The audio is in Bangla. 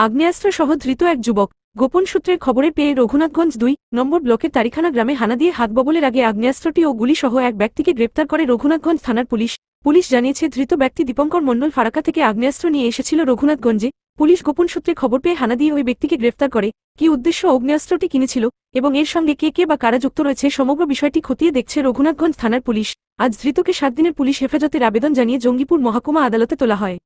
আগ্নেয়াস্ত্র সহ ধৃত এক যুবক। গোপন সূত্রের খবরে পেয়ে রঘুনাথগঞ্জ ২ নম্বর ব্লকের তারিখানা গ্রামে হানা দিয়ে হাতববলের আগে আগ্নেয়াস্ত্রটি ও গুলি সহ এক ব্যক্তিকে গ্রেপ্তার করে রঘুনাথগঞ্জ থানার পুলিশ। পুলিশ জানিয়েছে, ধৃত ব্যক্তি দীপঙ্কর মণ্ডল ফারাক্কা থেকে আগ্নেয়াস্ত্র নিয়ে এসেছিল রঘুনাথগঞ্জে। পুলিশ গোপন সূত্রে খবর পেয়ে হানা দিয়ে ওই ব্যক্তিকে গ্রেপ্তার করে। কী উদ্দেশ্য আগ্নেয়াস্ত্রটি কিনেছিল এবং এর সঙ্গে কে বা কারা যুক্ত রয়েছে সমগ্র বিষয়টি খতিয়ে দেখছে রঘুনাথগঞ্জ থানার পুলিশ। আজ ধৃতকে 7 দিনের পুলিশ হেফাজতের আবেদন জানিয়ে জঙ্গিপুর মহকুমা আদালতে তোলা হয়।